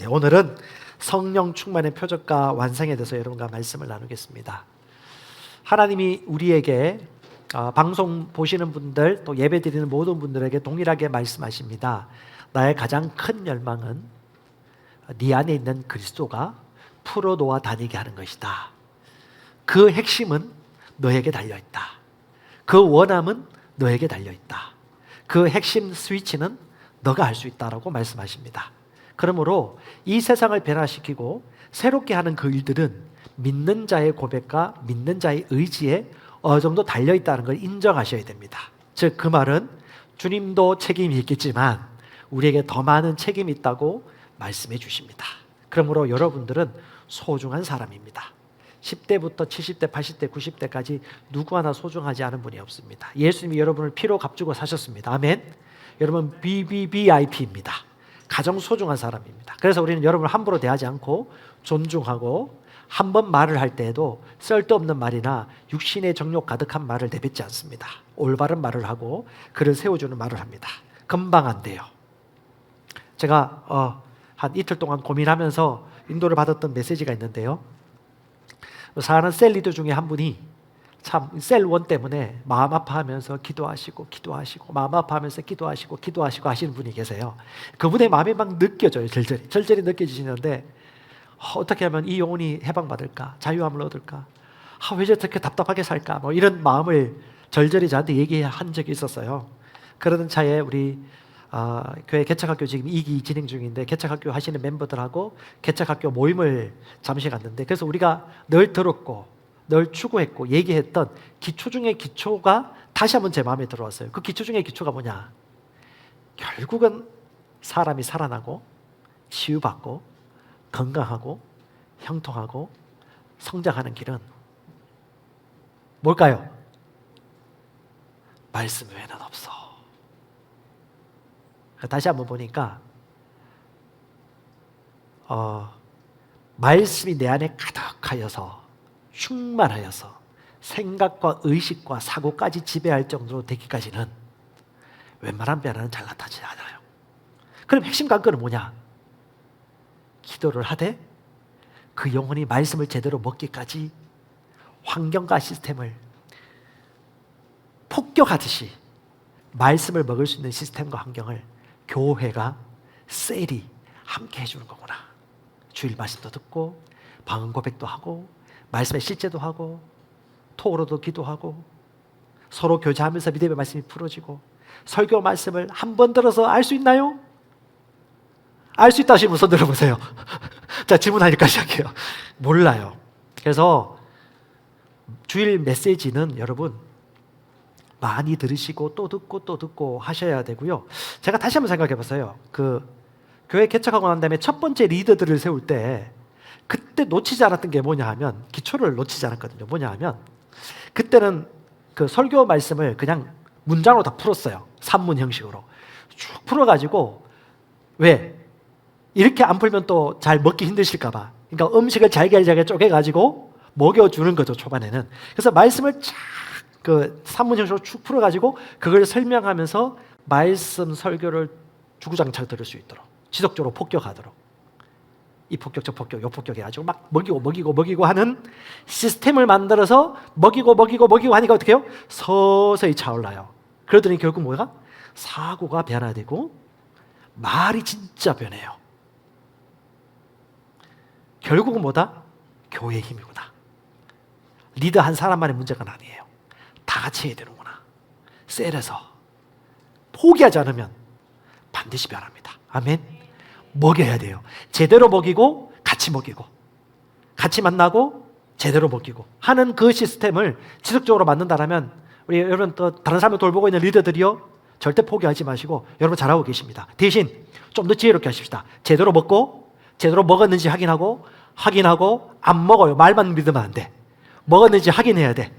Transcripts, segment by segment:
안녕하세요. 오늘은 성령 충만의 표적과 완성에 대해서 여러분과 말씀을 나누겠습니다. 하나님이 우리에게 방송 보시는 분들 또 예배 드리는 모든 분들에게 동일하게 말씀하십니다. 나의 가장 큰 열망은 네 안에 있는 그리스도가 풀어놓아 다니게 하는 것이다. 그 핵심은 너에게 달려있다. 그 원함은 너에게 달려있다. 그 핵심 스위치는 너가 할 수 있다라고 말씀하십니다. 그러므로 이 세상을 변화시키고 새롭게 하는 그 일들은 믿는 자의 고백과 믿는 자의 의지에 어느 정도 달려있다는 걸 인정하셔야 됩니다. 즉 그 말은 주님도 책임이 있겠지만 우리에게 더 많은 책임이 있다고 말씀해 주십니다. 그러므로 여러분들은 소중한 사람입니다. 10대부터 70대, 80대, 90대까지 누구 하나 소중하지 않은 분이 없습니다. 예수님이 여러분을 피로 값주고 사셨습니다. 아멘. 여러분 BBBIP입니다. 가장 소중한 사람입니다. 그래서 우리는 여러분을 함부로 대하지 않고 존중하고 한 번 말을 할 때에도 쓸데없는 말이나 육신의 정욕 가득한 말을 내뱉지 않습니다. 올바른 말을 하고 그를 세워주는 말을 합니다. 금방 안 돼요. 제가 한 이틀 동안 고민하면서 인도를 받았던 메시지가 있는데요. 사는 셀 리더 중에 한 분이 참 셀1 때문에 마음 아파하면서 기도하시고 마음 아파하면서 기도하시고 하시는 분이 계세요. 그분의 마음이 막 느껴져요. 절절히 느껴지시는데 어떻게 하면 이 영혼이 해방받을까? 자유함을 얻을까? 왜 저렇게 답답하게 살까? 뭐 이런 마음을 절절히 저한테 얘기한 적이 있었어요. 그러던 차에 우리 교회 개척학교 지금 2기 진행 중인데 개척학교 하시는 멤버들하고 개척학교 모임을 잠시 갔는데 그래서 우리가 늘 들었고 늘 추구했고 얘기했던 기초 중의 기초가 다시 한번 제 마음에 들어왔어요. 그 기초 중의 기초가 뭐냐? 결국은 사람이 살아나고 치유받고 건강하고 형통하고 성장하는 길은 뭘까요? 말씀 외에는 없어. 다시 한번 보니까 말씀이 내 안에 가득하여서 충만하여서 생각과 의식과 사고까지 지배할 정도로 되기까지는 웬만한 변화는 잘 나타나지 않아요. 그럼 핵심 관건은 뭐냐? 기도를 하되 그 영혼이 말씀을 제대로 먹기까지 환경과 시스템을 폭격하듯이 말씀을 먹을 수 있는 시스템과 환경을 교회가 셀이 함께 해주는 거구나. 주일 말씀도 듣고 방언 고백도 하고 말씀의 실제도 하고 톡으로도 기도하고 서로 교제하면서 믿음의 말씀이 풀어지고 설교 말씀을 한 번 들어서 알 수 있나요? 알 수 있다 하시면 우선 들어보세요. 자, 질문하니까 시작해요. 몰라요. 그래서 주일 메시지는 여러분 많이 들으시고 또 듣고 하셔야 되고요. 제가 다시 한번 생각해 봤어요. 그 교회 개척하고 난 다음에 첫 번째 리더들을 세울 때 그때 놓치지 않았던 게 뭐냐 하면 기초를 놓치지 않았거든요. 뭐냐 하면 그때는 그 설교 말씀을 그냥 문장으로 다 풀었어요. 산문 형식으로 쭉 풀어가지고 왜? 이렇게 안 풀면 또 잘 먹기 힘드실까 봐. 그러니까 음식을 잘게 쪼개가지고 먹여주는 거죠. 초반에는. 그래서 말씀을 쫙 그 산문 형식으로 쭉 풀어가지고 그걸 설명하면서 말씀 설교를 주구장창 들을 수 있도록 지속적으로 폭격하도록 이 폭격 저 폭격 요 폭격 해가지고 막 먹이고 하는 시스템을 만들어서 먹이고 하니까 어떻게 해요? 서서히 차올라요. 그러더니 결국 뭐가? 사고가 변화되고 말이 진짜 변해요. 결국은 뭐다? 교회의 힘이구나. 리더 한 사람만의 문제가 아니에요. 다 같이 해야 되는구나. 셀에서 포기하지 않으면 반드시 변합니다. 아멘. 먹여야 돼요. 제대로 먹이고 같이 만나고 제대로 먹이고 하는 그 시스템을 지속적으로 만든다면 우리 여러분 또 다른 사람을 돌보고 있는 리더들이요 절대 포기하지 마시고 여러분 잘하고 계십니다. 대신 좀 더 지혜롭게 하십시다. 제대로 먹고 제대로 먹었는지 확인하고 안 먹어요. 말만 믿으면 안 돼. 먹었는지 확인해야 돼.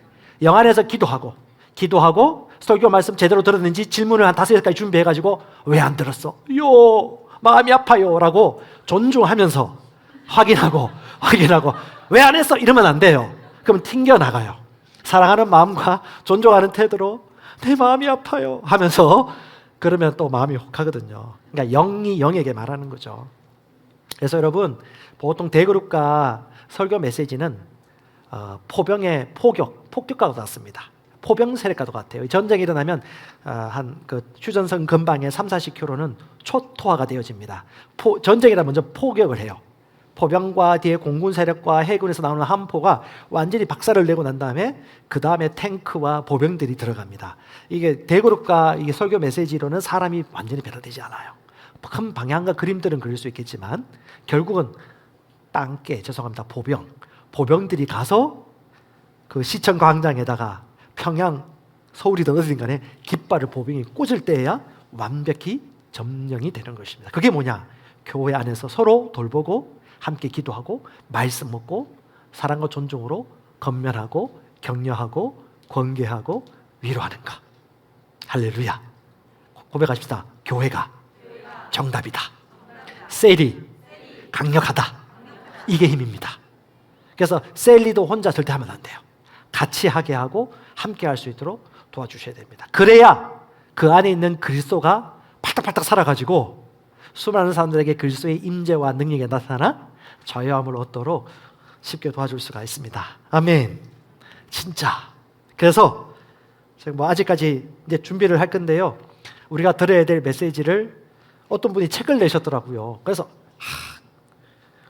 영 안에서 기도하고 설교 말씀 제대로 들었는지 질문을 한 5-6가지 준비해가지고 왜 안 들었어? 마음이 아파요 라고 존중하면서 확인하고 왜 안 했어? 이러면 안 돼요. 그럼 튕겨나가요. 사랑하는 마음과 존중하는 태도로 내 마음이 아파요 하면서 그러면 또 마음이 혹하거든요. 그러니까 영이 영에게 말하는 거죠. 그래서 여러분, 보통 대그룹과 설교 메시지는 포병의 폭격과도 같습니다. 포병 세력과도 같아요. 전쟁이 일어나면 한 그 휴전선 근방에 30-40km는 초토화가 되어집니다. 전쟁이라 먼저 포격을 해요. 포병과 뒤에 공군 세력과 해군에서 나오는 함포가 완전히 박살을 내고 난 다음에 그 다음에 탱크와 보병들이 들어갑니다. 이게 대그룹과 이게 설교 메시지로는 사람이 완전히 배달되지 않아요. 큰 방향과 그림들은 그릴 수 있겠지만 결국은 보병들이 가서 그 시청 광장에다가 평양, 서울이든 어디든 간에 깃발을 보병이 꽂을 때야 완벽히 점령이 되는 것입니다. 그게 뭐냐? 교회 안에서 서로 돌보고 함께 기도하고 말씀 먹고 사랑과 존중으로 건면하고 격려하고 권계하고 위로하는가. 할렐루야. 고백하십시다. 교회가 정답이다. 셀이 강력하다. 이게 힘입니다. 그래서 셀리도 혼자 절대 하면 안 돼요. 같이 하게 하고 함께 할 수 있도록 도와주셔야 됩니다. 그래야 그 안에 있는 그리스도가 팔딱팔딱 살아가지고 수많은 사람들에게 그리스도의 임재와 능력이 나타나 자유함을 얻도록 쉽게 도와줄 수가 있습니다. 아멘. 진짜. 그래서 제가 아직까지 이제 준비를 할 건데요. 우리가 들어야 될 메시지를 어떤 분이 책을 내셨더라고요. 그래서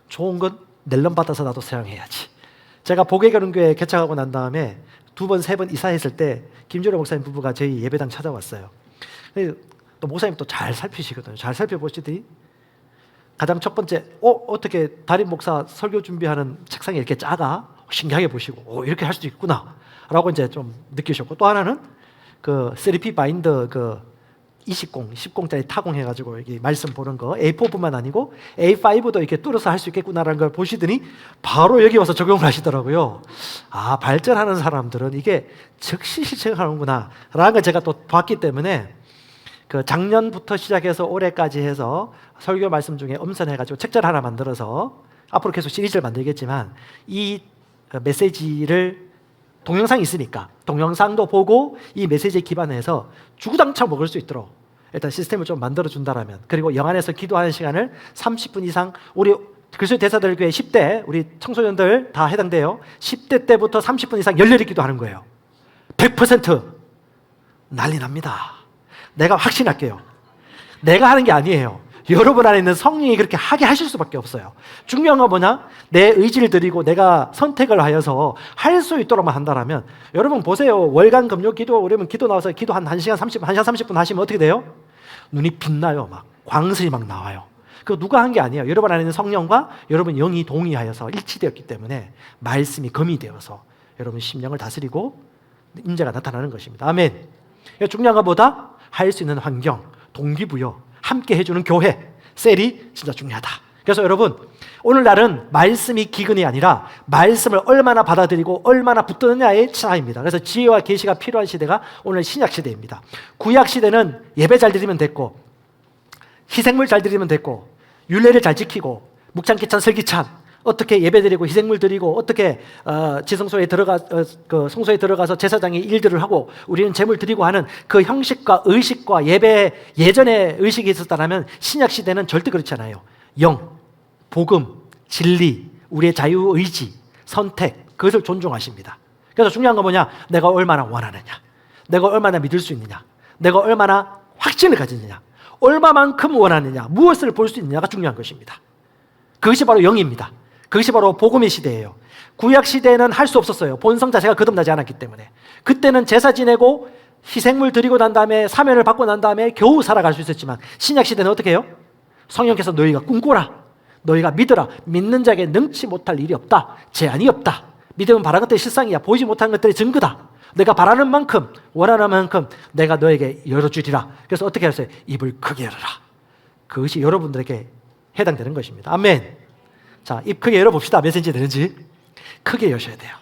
좋은 건 낼름 받아서 나도 사용해야지. 제가 복외교회 개척하고 난 다음에 2번, 3번 이사했을 때 김주로 목사님 부부가 저희 예배당 찾아왔어요. 또 목사님 또 잘 살피시거든요. 잘 살펴보시더니 가장 첫 번째, 어떻게 담임 목사 설교 준비하는 책상이 이렇게 작아? 신기하게 보시고, 이렇게 할 수도 있구나 라고 이제 좀 느끼셨고, 또 하나는 그 3P 바인더 그 10공짜리 타공해가지고 여기 말씀 보는 거 A4뿐만 아니고 A5도 이렇게 뚫어서 할 수 있겠구나라는 걸 보시더니 바로 여기 와서 적용을 하시더라고요. 발전하는 사람들은 이게 즉시 실천하는구나 라는 걸 제가 또 봤기 때문에 그 작년부터 시작해서 올해까지 해서 설교 말씀 중에 엄선해가지고 책자를 하나 만들어서 앞으로 계속 시리즈를 만들겠지만 이 메시지를 동영상이 있으니까 동영상도 보고 이 메시지에 기반해서 주구장창 먹을 수 있도록 일단 시스템을 좀 만들어준다라면, 그리고 영안에서 기도하는 시간을 30분 이상, 우리 그리스도의 대사들교회 10대 우리 청소년들 다 해당돼요. 10대 때부터 30분 이상 열렬히 기도하는 거예요. 100% 난리 납니다. 내가 확신할게요. 내가 하는 게 아니에요. 여러분 안에 있는 성령이 그렇게 하게 하실 수밖에 없어요. 중요한 건 뭐냐? 내 의지를 드리고 내가 선택을 하여서 할 수 있도록만 한다면, 여러분 보세요. 월간 금요 기도, 그러면 기도 나와서 기도 한 1시간 30분 하시면 어떻게 돼요? 눈이 빛나요. 막 광선이 막 나와요. 그거 누가 한 게 아니에요. 여러분 안에 있는 성령과 여러분 영이 동의하여서 일치되었기 때문에 말씀이 검이 되어서 여러분 심령을 다스리고 임재가 나타나는 것입니다. 아멘. 중요한 것보다 할 수 있는 환경, 동기부여, 함께 해주는 교회, 셀이 진짜 중요하다. 그래서 여러분, 오늘날은 말씀이 기근이 아니라 말씀을 얼마나 받아들이고 얼마나 붙드느냐의 차이입니다. 그래서 지혜와 계시가 필요한 시대가 오늘 신약 시대입니다. 구약 시대는 예배 잘 드리면 됐고, 희생물 잘 드리면 됐고, 율례를 잘 지키고, 묵찬기찬 설기찬, 어떻게 예배드리고 희생물 드리고, 어떻게 지성소에 성소에 들어가서 제사장이 일들을 하고 우리는 제물 드리고 하는 그 형식과 의식과 예배 예전에 의식이 있었다면, 신약 시대는 절대 그렇지 않아요. 영, 복음, 진리, 우리의 자유의지, 선택, 그것을 존중하십니다. 그래서 중요한 건 뭐냐? 내가 얼마나 원하느냐, 내가 얼마나 믿을 수 있느냐, 내가 얼마나 확신을 가지느냐, 얼마만큼 원하느냐, 무엇을 볼 수 있느냐가 중요한 것입니다. 그것이 바로 영입니다. 그것이 바로 복음의 시대예요. 구약 시대에는 할 수 없었어요. 본성 자체가 거듭나지 않았기 때문에. 그때는 제사 지내고 희생물 드리고 난 다음에 사면을 받고 난 다음에 겨우 살아갈 수 있었지만, 신약 시대는 어떻게 해요? 성령께서 너희가 꿈꾸라, 너희가 믿으라, 믿는 자에게 능치 못할 일이 없다, 제한이 없다, 믿으면 바라는 것들이 실상이야, 보이지 못하는 것들이 증거다, 내가 바라는 만큼 원하는 만큼 내가 너에게 열어주리라. 그래서 어떻게 하세요? 입을 크게 열어라. 그것이 여러분들에게 해당되는 것입니다. 아멘. 자, 입 크게 열어봅시다. 몇 센치 되는지. 크게 여셔야 돼요.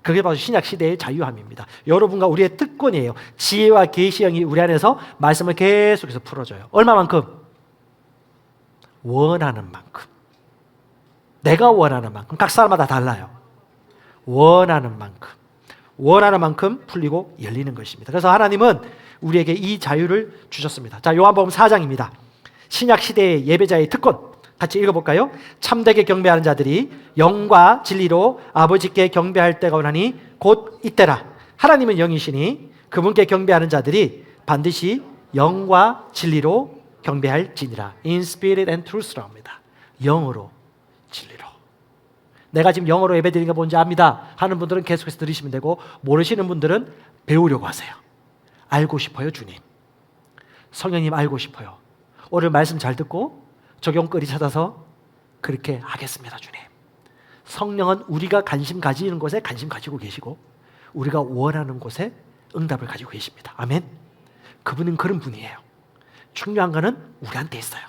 그게 바로 신약 시대의 자유함입니다. 여러분과 우리의 특권이에요. 지혜와 계시형이 우리 안에서 말씀을 계속해서 풀어줘요. 얼마만큼? 원하는 만큼. 내가 원하는 만큼. 각 사람마다 달라요. 원하는 만큼. 원하는 만큼 풀리고 열리는 것입니다. 그래서 하나님은 우리에게 이 자유를 주셨습니다. 자, 요한복음 4장입니다. 신약 시대의 예배자의 특권. 같이 읽어볼까요? 참되게 경배하는 자들이 영과 진리로 아버지께 경배할 때가 오나니 곧 이때라. 하나님은 영이시니 그분께 경배하는 자들이 반드시 영과 진리로 경배할지니라. In spirit and truth라고 합니다. 영으로, 진리로. 내가 지금 영어로 예배드리는 게 뭔지 압니다 하는 분들은 계속해서 들으시면 되고, 모르시는 분들은 배우려고 하세요. 알고 싶어요, 주님. 성령님 알고 싶어요. 오늘 말씀 잘 듣고 적용거리 찾아서 그렇게 하겠습니다, 주님. 성령은 우리가 관심 가지는 곳에 관심 가지고 계시고 우리가 원하는 곳에 응답을 가지고 계십니다. 아멘. 그분은 그런 분이에요. 중요한 거는 우리한테 있어요.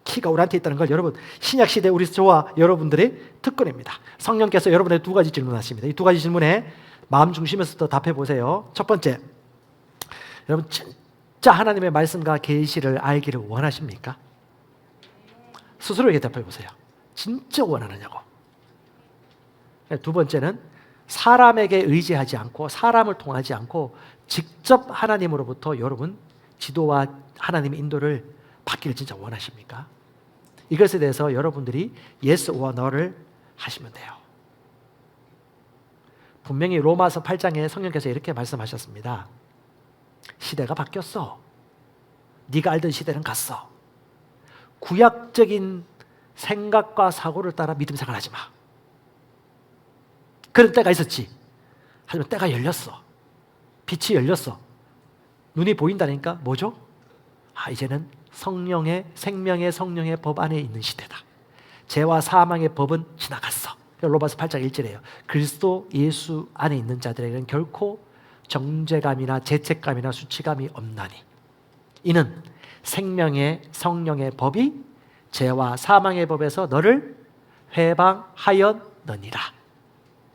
키가 우리한테 있다는 걸 여러분, 신약시대 우리 저와 여러분들의 특권입니다. 성령께서 여러분에게 두 가지 질문하십니다. 이 두 가지 질문에 마음 중심에서부터 답해 보세요. 첫 번째, 여러분 진짜 하나님의 말씀과 계시를 알기를 원하십니까? 스스로에게 답해 보세요. 진짜 원하느냐고. 두 번째는 사람에게 의지하지 않고 사람을 통하지 않고 직접 하나님으로부터 여러분 지도와 하나님의 인도를 받기를 진짜 원하십니까? 이것에 대해서 여러분들이 yes or no를 하시면 돼요. 분명히 로마서 8장에 성령께서 이렇게 말씀하셨습니다. 시대가 바뀌었어. 네가 알던 시대는 갔어. 구약적인 생각과 사고를 따라 믿음 생활하지 마. 그런 때가 있었지. 하지만 때가 열렸어. 빛이 열렸어. 눈이 보인다니까 뭐죠? 이제는 성령의, 생명의 성령의 법 안에 있는 시대다. 죄와 사망의 법은 지나갔어. 로마서 8장 1절이에요. 그리스도 예수 안에 있는 자들에게는 결코 정죄감이나 죄책감이나 수치감이 없나니 이는 생명의 성령의 법이 죄와 사망의 법에서 너를 해방하였느니라.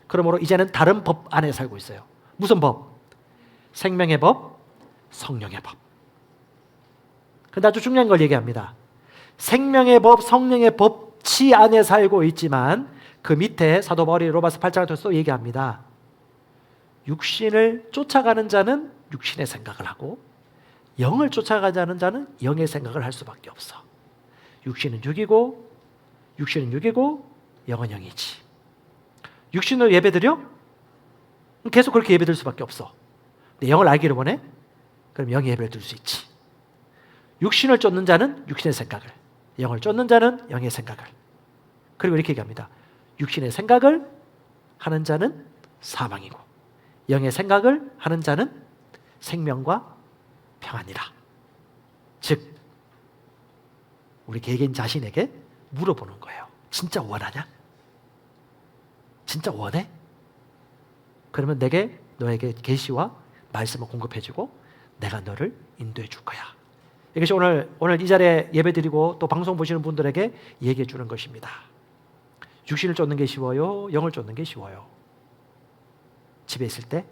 그러므로 이제는 다른 법 안에 살고 있어요. 무슨 법? 생명의 법, 성령의 법. 근데 아주 중요한 걸 얘기합니다. 생명의 법, 성령의 법치 안에 살고 있지만 그 밑에 사도 바울이 로마서 8장을 통해서 얘기합니다. 육신을 쫓아가는 자는 육신의 생각을 하고 영을 쫓아가지 않는 자는 영의 생각을 할 수밖에 없어. 육신은 육이고 영은 영이지. 육신으로 예배드려? 계속 그렇게 예배드릴 수밖에 없어. 근데 영을 알기를 원해? 그럼 영의 예배를 드릴 수 있지. 육신을 쫓는 자는 육신의 생각을, 영을 쫓는 자는 영의 생각을. 그리고 이렇게 얘기합니다. 육신의 생각을 하는 자는 사망이고 영의 생각을 하는 자는 생명과 평안이라. 즉 우리 개개인 자신에게 물어보는 거예요. 진짜 원하냐? 진짜 원해? 그러면 너에게 계시와 말씀을 공급해주고 내가 너를 인도해 줄 거야. 이것이 오늘 이 자리에 예배드리고 또 방송 보시는 분들에게 얘기해 주는 것입니다. 육신을 쫓는 게 쉬워요? 영을 쫓는 게 쉬워요? 집에 있을 때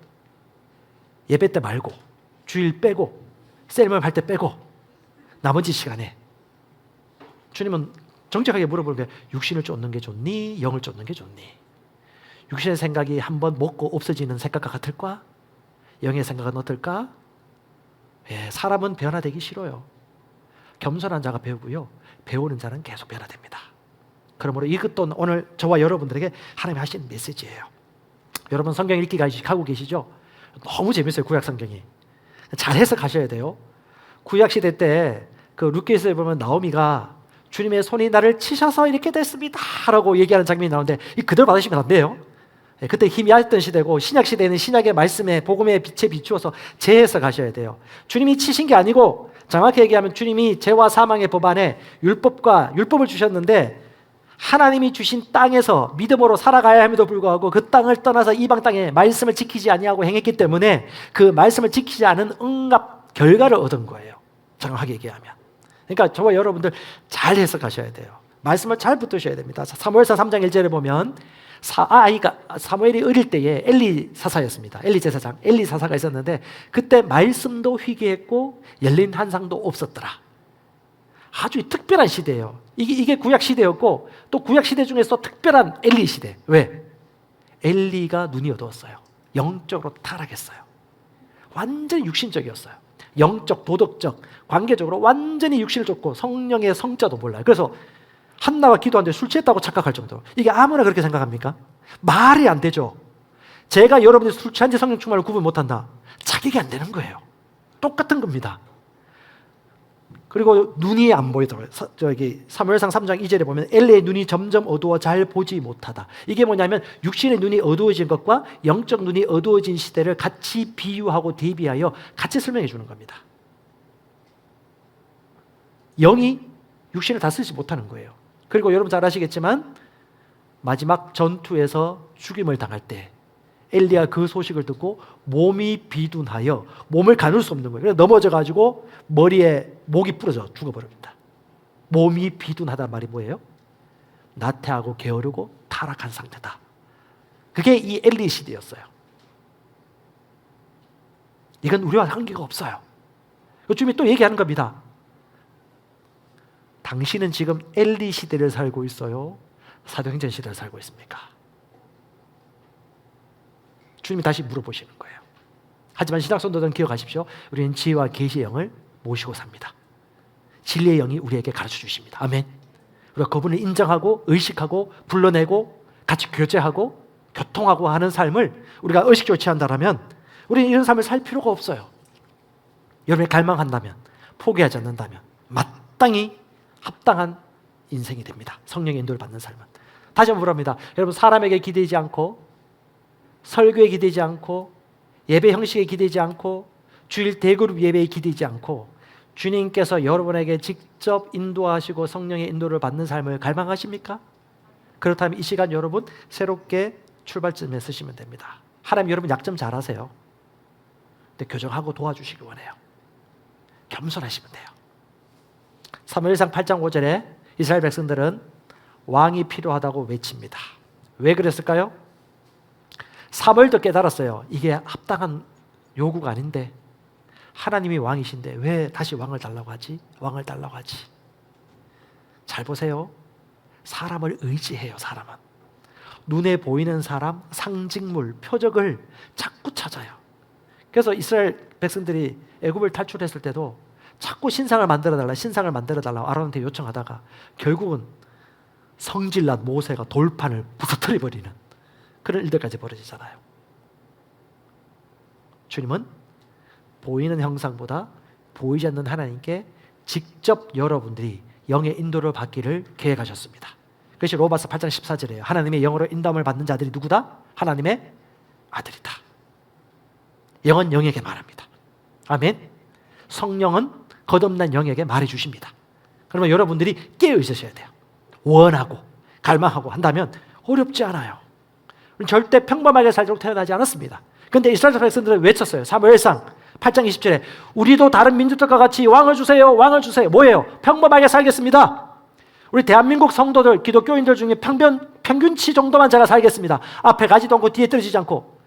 예배 때 말고 주일 빼고 셀머니 할 때 빼고 나머지 시간에 주님은 정직하게 물어보는 게 육신을 쫓는 게 좋니? 영을 쫓는 게 좋니? 육신의 생각이 한번 먹고 없어지는 생각과 같을까? 영의 생각은 어떨까? 사람은 변화되기 싫어요. 겸손한 자가 배우고요. 배우는 자는 계속 변화됩니다. 그러므로 이것도 오늘 저와 여러분들에게 하나님이 하시는 메시지예요. 여러분 성경 읽기 하고 계시죠? 너무 재밌어요. 구약 성경이. 잘 해석하셔야 돼요. 구약 시대 때 그 룻기서에 보면 나오미가 주님의 손이 나를 치셔서 이렇게 됐습니다 라고 얘기하는 장면이 나오는데 이 그대로 받으시면 안 돼요. 그때 힘이 얇던 시대고 신약 시대는 신약의 말씀에 복음의 빛에 비추어서 재해석하셔야 돼요. 주님이 치신 게 아니고 정확히 얘기하면 주님이 죄와 사망의 법 안에 율법을 주셨는데 하나님이 주신 땅에서 믿음으로 살아가야 함에도 불구하고 그 땅을 떠나서 이방 땅에 말씀을 지키지 아니하고 행했기 때문에 그 말씀을 지키지 않은 응답 결과를 얻은 거예요. 정확하게 얘기하면. 그러니까 저와 여러분들 잘 해석하셔야 돼요. 말씀을 잘 붙드셔야 됩니다. 사무엘상 3장 1절에 보면 사무엘이 어릴 때에 엘리 사사였습니다. 엘리 제사장, 엘리 사사가 있었는데 그때 말씀도 희귀했고 열린 한상도 없었더라. 아주 특별한 시대예요. 이게 구약 시대였고 또 구약 시대 중에서 특별한 엘리 시대. 왜? 엘리가 눈이 어두웠어요. 영적으로 타락했어요. 완전히 육신적이었어요. 영적, 도덕적, 관계적으로 완전히 육신을 쫓고 성령의 성자도 몰라요. 그래서 한나가 기도하는데 술 취했다고 착각할 정도로. 이게 아무나 그렇게 생각합니까? 말이 안 되죠. 제가 여러분이 술 취한지 성령 충만을 구분 못한다. 자격이 안 되는 거예요. 똑같은 겁니다. 그리고 눈이 안 보이더라고요. 사무엘상 3장 2절에 보면 엘리의 눈이 점점 어두워 잘 보지 못하다. 이게 뭐냐면 육신의 눈이 어두워진 것과 영적 눈이 어두워진 시대를 같이 비유하고 대비하여 같이 설명해 주는 겁니다. 영이 육신을 다스리지 못하는 거예요. 그리고 여러분 잘 아시겠지만 마지막 전투에서 죽임을 당할 때 엘리야 그 소식을 듣고 몸이 비둔하여 몸을 가눌 수 없는 거예요. 그래서 넘어져가지고 머리에 목이 부러져 죽어버립니다. 몸이 비둔하단 말이 뭐예요? 나태하고 게으르고 타락한 상태다. 그게 이 엘리 시대였어요. 이건 우리와 관계가 없어요. 요즘에 또 얘기하는 겁니다. 당신은 지금 엘리 시대를 살고 있어요? 사도행전 시대를 살고 있습니까? 주님이 다시 물어보시는 거예요. 하지만 신학선도들은 기억하십시오. 우리는 지혜와 계시의 영을 모시고 삽니다. 진리의 영이 우리에게 가르쳐 주십니다. 아멘. 우리가 그분을 인정하고 의식하고 불러내고 같이 교제하고 교통하고 하는 삶을 우리가 의식적으로 취한다면 우리는 이런 삶을 살 필요가 없어요. 여러분이 갈망한다면, 포기하지 않는다면 마땅히 합당한 인생이 됩니다. 성령의 인도를 받는 삶은. 다시 한번 물어봅니다. 여러분, 사람에게 기대지 않고, 설교에 기대지 않고, 예배 형식에 기대지 않고, 주일 대그룹 예배에 기대지 않고 주님께서 여러분에게 직접 인도하시고 성령의 인도를 받는 삶을 갈망하십니까? 그렇다면 이 시간 여러분 새롭게 출발점에 쓰시면 됩니다. 하나님, 여러분 약점 잘 아세요. 근데 교정하고 도와주시기 원해요. 겸손하시면 돼요. 사무엘상 8장 5절에 이스라엘 백성들은 왕이 필요하다고 외칩니다. 왜 그랬을까요? 사무엘도 깨달았어요. 이게 합당한 요구가 아닌데, 하나님이 왕이신데 왜 다시 왕을 달라고 하지? 왕을 달라고 하지. 잘 보세요. 사람을 의지해요. 사람은 눈에 보이는 사람, 상징물, 표적을 자꾸 찾아요. 그래서 이스라엘 백성들이 애굽을 탈출했을 때도 자꾸 신상을 만들어달라고 아론한테 요청하다가 결국은 성질난 모세가 돌판을 부서뜨려버리는 그런 일들까지 벌어지잖아요. 주님은 보이는 형상보다 보이지 않는 하나님께 직접 여러분들이 영의 인도를 받기를 계획하셨습니다. 그것이 로마서 8장 14절이에요. 하나님의 영으로 인도함을 받는 자들이 누구다? 하나님의 아들이다. 영은 영에게 말합니다. 아멘. 성령은 거듭난 영에게 말해주십니다. 그러면 여러분들이 깨어 있으셔야 돼요. 원하고 갈망하고 한다면 어렵지 않아요. 절대 평범하게 살도록 태어나지 않았습니다. 그런데 이스라엘 백성들은 외쳤어요. 사무엘상 8장 20절에 우리도 다른 민족들과 같이 왕을 주세요. 왕을 주세요. 뭐예요? 평범하게 살겠습니다. 우리 대한민국 성도들, 기독교인들 중에 평균치 정도만 제가 살겠습니다. 앞에 가지도 않고 뒤에 떨어지지 않고.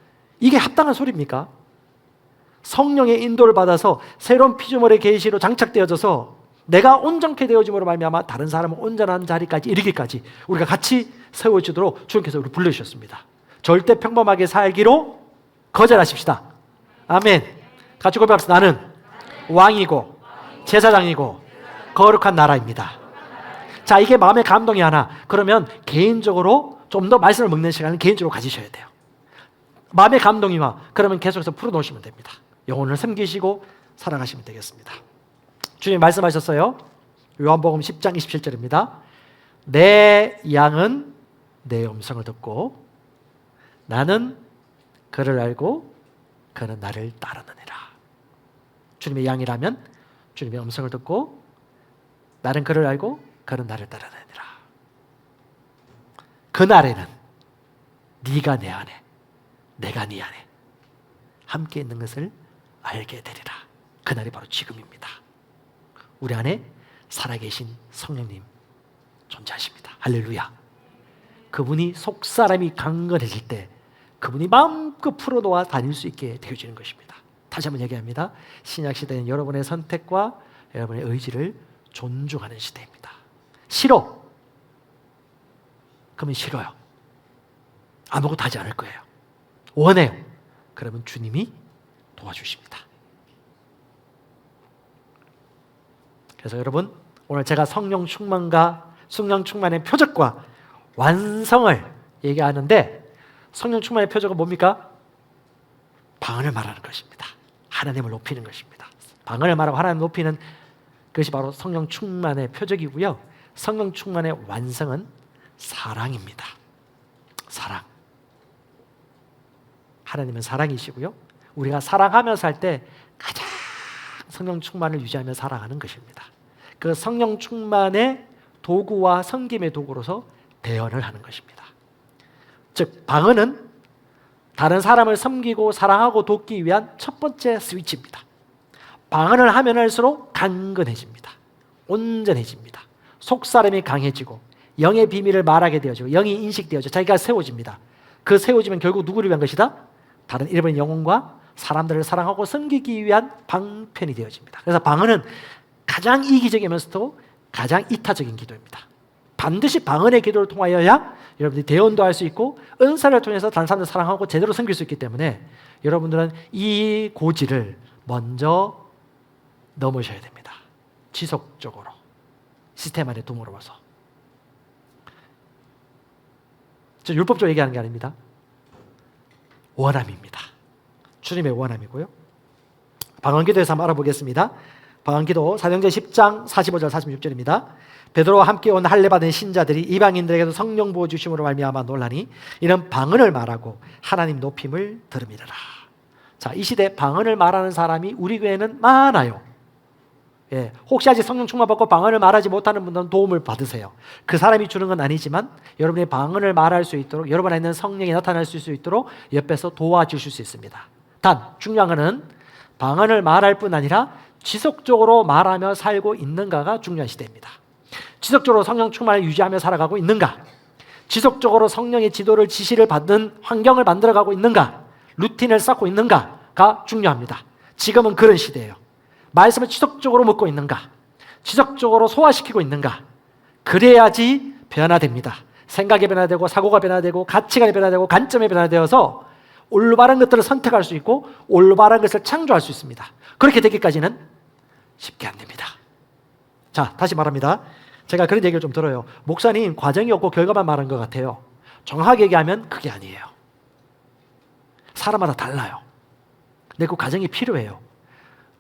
이게 합당한 소리입니까? 성령의 인도를 받아서 새로운 피조물의 계시로 장착되어져서 내가 온전케 되어짐으로 말미암아 다른 사람은 온전한 자리까지 이르기까지 우리가 같이 세워주도록 주님께서 우리를 불러주셨습니다. 절대 평범하게 살기로 거절하십시다. 아멘. 같이 고백합시다. 나는 왕이고 제사장이고 거룩한 나라입니다. 자, 이게 마음의 감동이 하나. 그러면 개인적으로 좀 더 말씀을 먹는 시간을 개인적으로 가지셔야 돼요. 마음의 감동이 와. 그러면 계속해서 풀어놓으시면 됩니다. 영혼을 섬기시고 살아가시면 되겠습니다. 주님 말씀하셨어요. 요한복음 10장 27절입니다. 내 양은 내 음성을 듣고 나는 그를 알고 그는 나를 따르느니라. 주님의 양이라면 주님의 음성을 듣고 나는 그를 알고 그는 나를 따르느니라. 그날에는 네가 내 안에 내가 네 안에 함께 있는 것을 알게 되리라. 그날이 바로 지금입니다. 우리 안에 살아계신 성령님 존재하십니다. 할렐루야. 그분이 속사람이 강건해질 때 그분이 마음껏 풀어놓아 다닐 수 있게 되어지는 것입니다. 다시 한번 얘기합니다. 신약시대는 여러분의 선택과 여러분의 의지를 존중하는 시대입니다. 싫어. 그러면 싫어요. 아무것도 하지 않을 거예요. 원해요. 그러면 주님이 도와주십니다. 그래서 여러분, 오늘 제가 성령 충만과 성령 충만의 표적과 완성을 얘기하는데 성령 충만의 표적은 뭡니까? 방언을 말하는 것입니다. 하나님을 높이는 것입니다. 방언을 말하고 하나님을 높이는 그것이 바로 성령 충만의 표적이고요. 성령 충만의 완성은 사랑입니다. 사랑. 하나님은 사랑이시고요. 우리가 사랑하며 살 때 가장 성령 충만을 유지하며 살아가는 것입니다. 그 성령 충만의 도구와 섬김의 도구로서 대언을 하는 것입니다. 즉 방언은 다른 사람을 섬기고 사랑하고 돕기 위한 첫 번째 스위치입니다. 방언을 하면 할수록 강건해집니다. 온전해집니다. 속사람이 강해지고 영의 비밀을 말하게 되어지고 영이 인식되어지고 자기가 세워집니다. 그 세워지면 결국 누구를 위한 것이다? 다른 잃어버린 영혼과 사람들을 사랑하고 섬기기 위한 방편이 되어집니다. 그래서 방언은 가장 이기적이면서도 가장 이타적인 기도입니다. 반드시 방언의 기도를 통하여야 여러분들이 대언도 할 수 있고 은사를 통해서 다른 사람들 사랑하고 제대로 섬길 수 있기 때문에 여러분들은 이 고지를 먼저 넘으셔야 됩니다. 지속적으로 시스템 안에 둠으로써. 저 율법적으로 얘기하는 게 아닙니다. 원함입니다. 주님의 원함이고요. 방언기도에서 한번 알아보겠습니다. 방언기도 사도행전 10장 45절 46절입니다. 베드로와 함께 온 할례 받은 신자들이 이방인들에게도 성령 부어 주심으로 말미암아 놀라니 이는 방언을 말하고 하나님 높임을 들음이라. 자, 이 시대 방언을 말하는 사람이 우리 교회는 많아요. 예, 혹시 아직 성령 충만 받고 방언을 말하지 못하는 분들은 도움을 받으세요. 그 사람이 주는 건 아니지만 여러분이 방언을 말할 수 있도록 여러분 안에 있는 성령이 나타날 수 있도록 옆에서 도와주실 수 있습니다. 단 중요한 것은 방언을 말할 뿐 아니라 지속적으로 말하며 살고 있는가가 중요한 시대입니다. 지속적으로 성령 충만을 유지하며 살아가고 있는가? 지속적으로 성령의 지도를 지시를 받는 환경을 만들어가고 있는가? 루틴을 쌓고 있는가가 중요합니다. 지금은 그런 시대예요. 말씀을 지속적으로 묻고 있는가? 지속적으로 소화시키고 있는가? 그래야지 변화됩니다. 생각이 변화되고 사고가 변화되고 가치관이 변화되고 관점이 변화되어서 올바른 것들을 선택할 수 있고 올바른 것을 창조할 수 있습니다. 그렇게 되기까지는 쉽게 안 됩니다. 자, 다시 말합니다. 제가 그런 얘기를 좀 들어요. 목사님, 과정이 없고 결과만 말한 것 같아요. 정확하게 얘기하면 그게 아니에요. 사람마다 달라요. 근데 그 과정이 필요해요.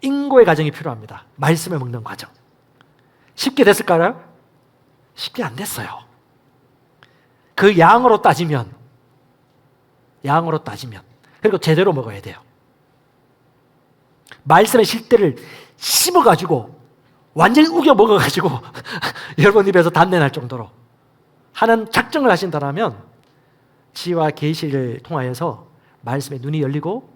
인고의 과정이 필요합니다. 말씀을 먹는 과정. 쉽게 됐을까요? 쉽게 안 됐어요. 그 양으로 따지면 그리고 제대로 먹어야 돼요. 말씀의 실대를 씹어가지고 완전히 우겨 먹어가지고 여러분 입에서 단내 날 정도로 하는 작정을 하신다면 지혜와 계시를 통하여서 말씀의 눈이 열리고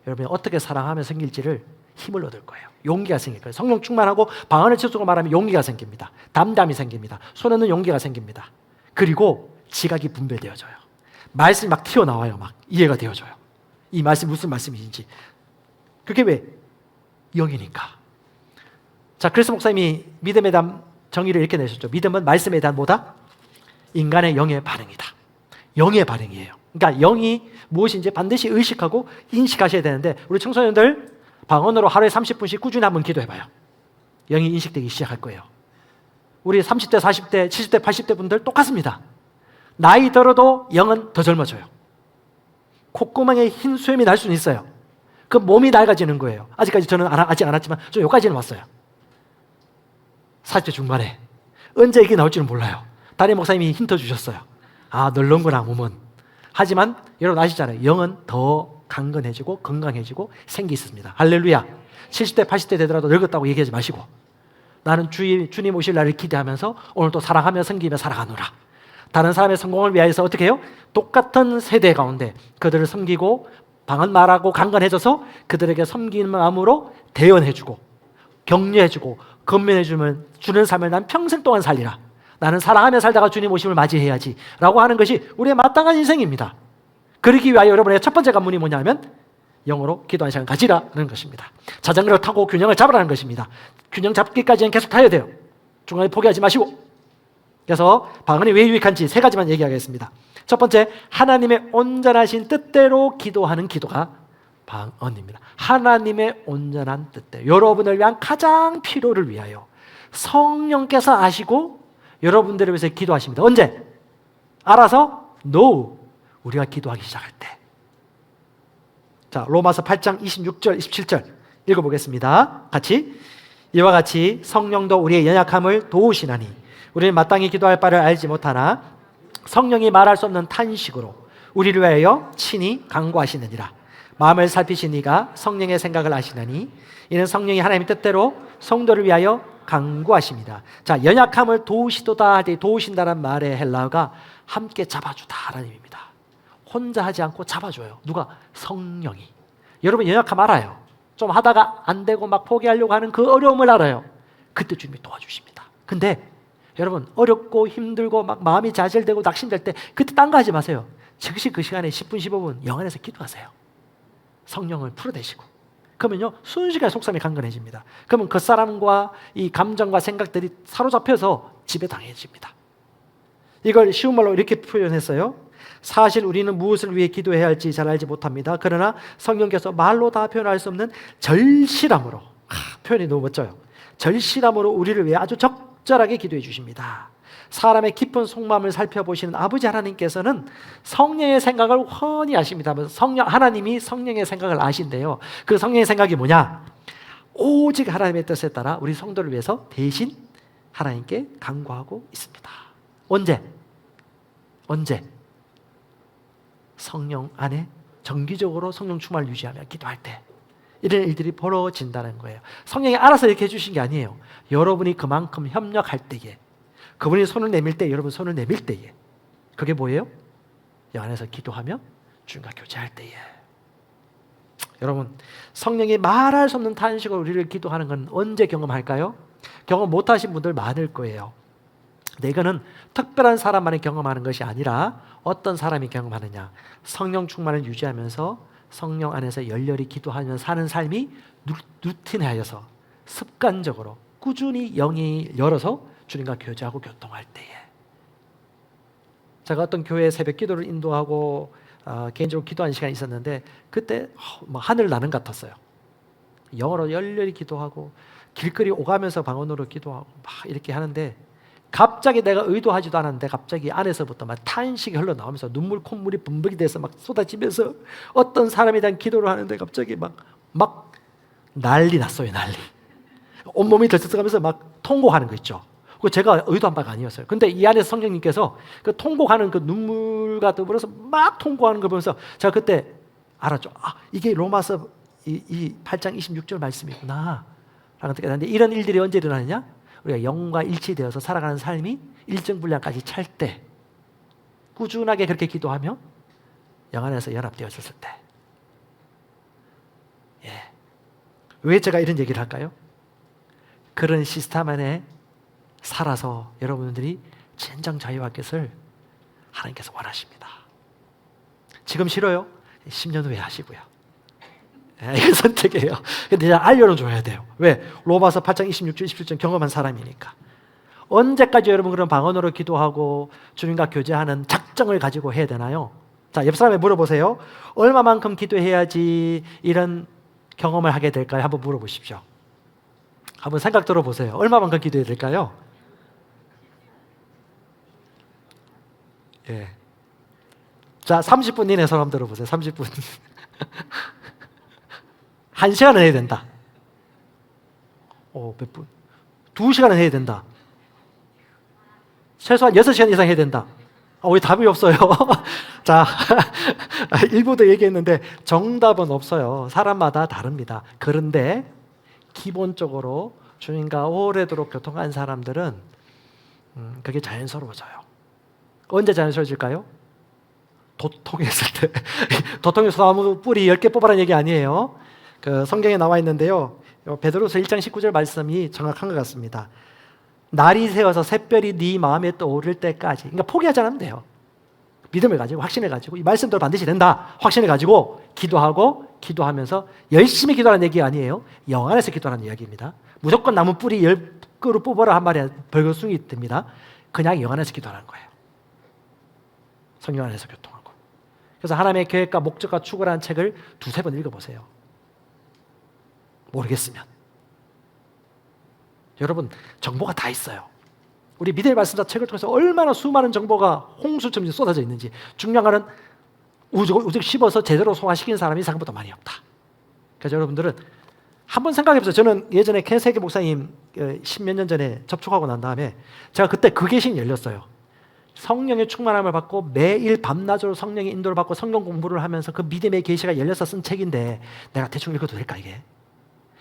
여러분이 어떻게 사랑하며 섬길지를 힘을 얻을 거예요. 용기가 생길 거예요. 성령 충만하고 방언을 지속적으로 말하면 용기가 생깁니다. 담담이 생깁니다. 손 얻는 용기가 생깁니다. 그리고 지각이 분별되어져요. 말씀이 막 튀어나와요. 막 이해가 되어져요. 이 말씀이 무슨 말씀인지. 그게 왜? 영이니까. 자, 그래서 목사님이 믿음에 대한 정의를 이렇게 내셨죠. 믿음은 말씀에 대한 뭐다? 인간의 영의 반응이다. 영의 반응이에요. 그러니까 영이 무엇인지 반드시 의식하고 인식하셔야 되는데 우리 청소년들 방언으로 하루에 30분씩 꾸준히 한번 기도해봐요. 영이 인식되기 시작할 거예요. 우리 30대, 40대, 70대, 80대 분들 똑같습니다. 나이 들어도 영은 더 젊어져요. 콧구멍에 흰 수염이 날 수는 있어요. 그 몸이 낡아지는 거예요. 아직까지 저는 아직 안 왔지만 저 여기까지는 왔어요. 40대 중반에. 언제 이게 나올지는 몰라요. 담임 목사님이 힌트 주셨어요. 아, 널렁구나 몸은. 하지만 여러분 아시잖아요. 영은 더 강건해지고 건강해지고 생기 있습니다. 할렐루야. 70대 80대 되더라도 늙었다고 얘기하지 마시고 나는 주님 오실 날을 기대하면서 오늘도 사랑하며 섬기며 살아가노라. 다른 사람의 성공을 위하여서 어떻게 해요? 똑같은 세대 가운데 그들을 섬기고 방언 말하고 강건해져서 그들에게 섬기는 마음으로 대언해주고 격려해주고 건면해주는 삶을 난 평생 동안 살리라. 나는 사랑하며 살다가 주님 오심을 맞이해야지 라고 하는 것이 우리의 마땅한 인생입니다. 그러기 위하여 여러분의 첫 번째 관문이 뭐냐면 영어로 기도하는 시간을 가지라는 것입니다. 자전거를 타고 균형을 잡으라는 것입니다. 균형 잡기까지는 계속 타야 돼요. 중간에 포기하지 마시고. 그래서 방언이 왜 유익한지 세 가지만 얘기하겠습니다. 첫 번째, 하나님의 온전하신 뜻대로 기도하는 기도가 방언입니다. 하나님의 온전한 뜻대로 여러분을 위한 가장 필요를 위하여 성령께서 아시고 여러분들을 위해서 기도하십니다. 언제? 알아서? No. 우리가 기도하기 시작할 때. 자, 로마서 8장 26절, 27절 읽어보겠습니다. 같이. 이와 같이 성령도 우리의 연약함을 도우시나니 우리는 마땅히 기도할 바를 알지 못하나 성령이 말할 수 없는 탄식으로 우리를 위하여 친히 간구하시느니라. 마음을 살피신 이가 성령의 생각을 아시나니 이는 성령이 하나님의 뜻대로 성도를 위하여 간구하십니다. 자, 연약함을 도우시도다 할 때 도우신다는 말의 헬라어가 함께 잡아주다라는 의미입니다. 혼자 하지 않고 잡아줘요. 누가? 성령이. 여러분 연약함 알아요. 좀 하다가 안 되고 막 포기하려고 하는 그 어려움을 알아요. 그때 주님이 도와주십니다. 근데 여러분 어렵고 힘들고 막 마음이 좌절되고 낙심될 때 그때 딴 거 하지 마세요. 즉시 그 시간에 10분 15분 영 안에서 기도하세요. 성령을 풀어내시고 그러면요 순식간에 속삼이 강건해집니다. 그러면 그 사람과 이 감정과 생각들이 사로잡혀서 지배당해집니다. 이걸 쉬운 말로 이렇게 표현했어요. 사실 우리는 무엇을 위해 기도해야 할지 잘 알지 못합니다. 그러나 성령께서 말로 다 표현할 수 없는 절실함으로, 표현이 너무 멋져요. 절실함으로 우리를 위해 아주 적절하게 기도해 주십니다. 사람의 깊은 속마음을 살펴보시는 아버지 하나님께서는 성령의 생각을 훤히 아십니다. 하나님이 성령의 생각을 아신대요. 그 성령의 생각이 뭐냐? 오직 하나님의 뜻에 따라 우리 성도를 위해서 대신 하나님께 간구하고 있습니다. 언제? 성령 안에 정기적으로 성령 충만을 유지하며 기도할 때 이런 일들이 벌어진다는 거예요. 성령이 알아서 이렇게 해주신 게 아니에요. 여러분이 그만큼 협력할 때에, 그분이 손을 내밀 때 여러분 손을 내밀 때에, 그게 뭐예요? 영 안에서 기도하며 주님과 교제할 때에. 여러분 성령이 말할 수 없는 탄식으로 우리를 기도하는 건 언제 경험할까요? 경험 못하신 분들 많을 거예요. 근데 이거는 특별한 사람만이 경험하는 것이 아니라 어떤 사람이 경험하느냐, 성령 충만을 유지하면서 성령 안에서 열렬히 기도하면서 사는 삶이 루틴화여서 습관적으로 꾸준히 영이 열어서 주님과 교제하고 교통할 때에. 제가 어떤 교회 새벽 기도를 인도하고 개인적으로 기도한 시간이 있었는데 그때 하늘 나는 같았어요. 영어로 열렬히 기도하고 길거리 오가면서 방언으로 기도하고 막 이렇게 하는데 갑자기 내가 의도하지도 않았는데 갑자기 안에서부터 막 탄식이 흘러나오면서 눈물 콧물이 범벅이 돼서 막 쏟아지면서 어떤 사람에 대한 기도를 하는데 갑자기 막 난리 났어요. 난리. 온몸이 들썩하면서 막 통곡하는 거 있죠. 그 제가 의도한 바가 아니었어요. 근데 이 안에서 성령님께서 그 통곡하는 그 눈물과 더불어서 막 통곡하는 걸 보면서 제가 그때 알았죠. 이게 로마서 이 8장 26절 말씀이구나 라는 데 깨달았는데, 이런 일들이 언제 일어나느냐? 우리가 영과 일치되어서 살아가는 삶이 일정 분량까지 찰 때, 꾸준하게 그렇게 기도하며 영 안에서 연합되어졌을 때. 왜 제가 이런 얘기를 할까요? 그런 시스템 안에 살아서 여러분들이 진정 자유와 것을 하나님께서 원하십니다. 지금 싫어요? 10년 후에 하시고요. 이건 선택이에요. 근데 이제 알려는 줘야 돼요. 왜? 로마서 8장 26절 27절 경험한 사람이니까. 언제까지 여러분 그런 방언으로 기도하고 주님과 교제하는 작정을 가지고 해야 되나요? 자, 옆 사람에 물어보세요. 얼마만큼 기도해야지 이런 경험을 하게 될까요? 한번 물어보십시오. 한번 생각 들어보세요. 얼마만큼 기도해야 될까요? 예. 자, 30분 이내 손 한번 들어보세요. 30분. 1시간은 해야 된다. 몇 분? 2시간은 해야 된다. 최소한 6시간 이상 해야 된다. 왜 답이 없어요? 자, 일부도 얘기했는데 정답은 없어요. 사람마다 다릅니다. 그런데 기본적으로 주님과 오래도록 교통한 사람들은 그게 자연스러워져요. 언제 자연스러워질까요? 도통했을 때. 도통에서 소나무 뿌리 10개 뽑아라는 얘기 아니에요. 그 성경에 나와 있는데요. 베드로서 1장 19절 말씀이 정확한 것 같습니다. 날이 새어서 샛별이 네 마음에 떠오를 때까지. 그러니까 포기하지 않으면 돼요. 믿음을 가지고 확신을 가지고 이 말씀대로 반드시 된다. 확신을 가지고 기도하면서 열심히 기도하는 얘기가 아니에요. 영 안에서 기도하는 이야기입니다. 무조건 나무 뿌리 10그루 뽑아라 한 말이 벌거숭이 됩니다. 그냥 영 안에서 기도하는 거예요. 성령 안에서 교통하고. 그래서 하나님의 계획과 목적과 추구라는 책을 2-3번 읽어보세요. 모르겠으면. 여러분 정보가 다 있어요. 우리 미대의 말씀자 책을 통해서 얼마나 수많은 정보가 홍수처럼 쏟아져 있는지. 중요한 거는 우직 씹어서 제대로 소화시킨 사람이 세상보다 많이 없다. 그래서 여러분들은 한번 생각해보세요. 저는 예전에 켄세기 목사님 10몇 년 전에 접촉하고 난 다음에 제가 그때 그 계시가 열렸어요. 성령의 충만함을 받고 매일 밤낮으로 성령의 인도를 받고 성경 공부를 하면서 그 믿음의 계시가 열려서 쓴 책인데 내가 대충 읽어도 될까 이게?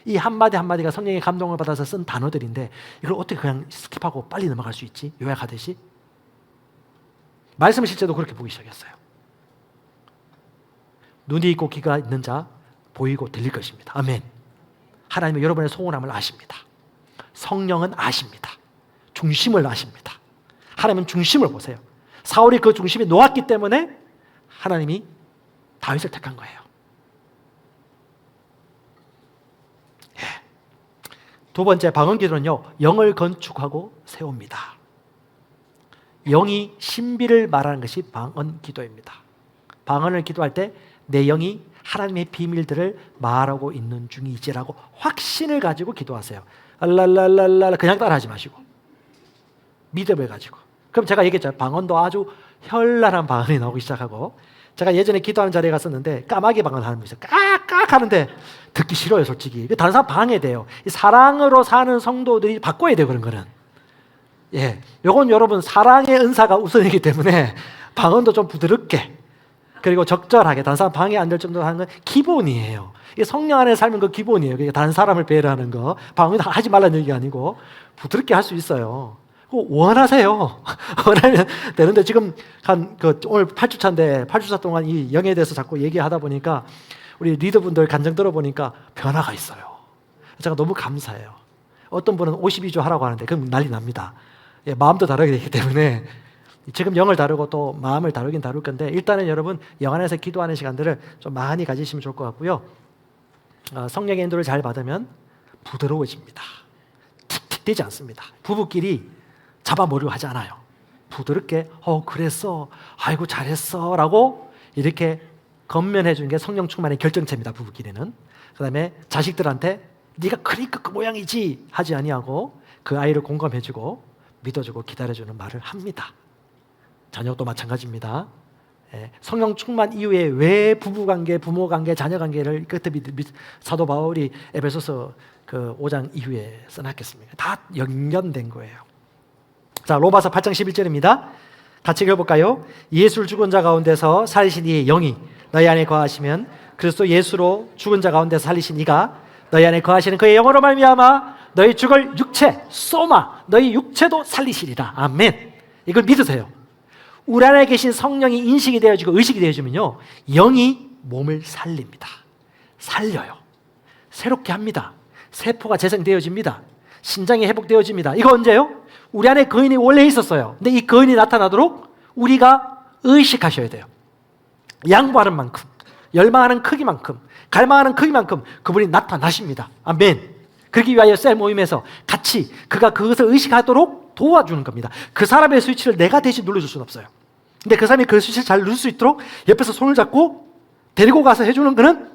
이 한마디 한마디가 성령의 감동을 받아서 쓴 단어들인데 이걸 어떻게 그냥 스킵하고 빨리 넘어갈 수 있지? 요약하듯이? 말씀을 실제로 그렇게 보기 시작했어요. 눈이 있고 귀가 있는 자 보이고 들릴 것입니다. 아멘. 하나님은 여러분의 소원함을 아십니다. 성령은 아십니다. 중심을 아십니다. 하나님은 중심을 보세요. 사울이 그 중심이 놓았기 때문에 하나님이 다윗을 택한 거예요. 예. 두 번째 방언 기도는요, 영을 건축하고 세웁니다. 영이 신비를 말하는 것이 방언 기도입니다. 방언을 기도할 때 내 영이 하나님의 비밀들을 말하고 있는 중이지라고 확신을 가지고 기도하세요. 알랄랄랄라 그냥 따라하지 마시고 믿음을 가지고. 그럼 제가 얘기했죠. 방언도 아주 현란한 방언이 나오기 시작하고, 제가 예전에 기도하는 자리에 갔었는데 까마귀 방언 하는 거 있어요. 깍깍 하는데 듣기 싫어요, 솔직히. 다른 사람 방해돼요. 사랑으로 사는 성도들이 바꿔야 돼요, 그런 거는. 예, 요건 여러분 사랑의 은사가 우선이기 때문에 방언도 좀 부드럽게 그리고 적절하게 다른 사람 방해 안 될 정도로 하는 건 기본이에요. 이게 성령 안에 살면 그 기본이에요. 그러니까 다른 사람을 배려하는 거, 방언 하지 말라는 얘기가 아니고 부드럽게 할 수 있어요. 원하세요. 원하면 되는데 지금 오늘 8주차인데 8주차 동안 이 영에 대해서 자꾸 얘기하다 보니까 우리 리더분들 간증 들어보니까 변화가 있어요. 제가 너무 감사해요. 어떤 분은 52조 하라고 하는데 그럼 난리 납니다. 예, 마음도 다르게 되기 때문에 지금 영을 다루고 또 마음을 다루긴 다룰 건데 일단은 여러분 영 안에서 기도하는 시간들을 좀 많이 가지시면 좋을 것 같고요. 성령의 인도를 잘 받으면 부드러워집니다. 틱틱 되지 않습니다. 부부끼리 잡아먹으려고 하지 않아요. 부드럽게 그랬어, 아이고 잘했어 라고 이렇게 건면해 주는 게 성령 충만의 결정체입니다. 부부끼리는. 그 다음에 자식들한테 네가 그러니까 그 모양이지 하지 아니하고 그 아이를 공감해주고 믿어주고 기다려주는 말을 합니다. 자녀도 마찬가지입니다. 예, 성령 충만 이후에 왜 부부관계, 부모관계, 자녀관계를 끝에 사도 바울이 에베소서 5장 이후에 써놨겠습니까? 다 연결된 거예요. 자, 로마서 8장 11절입니다. 같이 읽어볼까요? 예수를 죽은 자 가운데서 살리신 이의 영이 너희 안에 거하시면 그리스도 예수로 죽은 자 가운데서 살리신 이가 너희 안에 거하시는 그의 영으로 말미암아 너희 죽을 육체 소마 너희 육체도 살리시리라. 아멘. 이걸 믿으세요. 우리 안에 계신 성령이 인식이 되어지고 의식이 되어지면요, 영이 몸을 살립니다. 살려요. 새롭게 합니다. 세포가 재생되어집니다. 신장이 회복되어집니다. 이거 언제요? 우리 안에 거인이 원래 있었어요. 근데 이 거인이 나타나도록 우리가 의식하셔야 돼요. 양보하는 만큼, 열망하는 크기만큼, 갈망하는 크기만큼 그분이 나타나십니다. 아멘. 그러기 위하여 셀 모임에서 같이 그가 그것을 의식하도록 도와주는 겁니다. 그 사람의 스위치를 내가 대신 눌러줄 수는 없어요. 근데 그 사람이 그 스위치를 잘 누를 수 있도록 옆에서 손을 잡고 데리고 가서 해주는 거는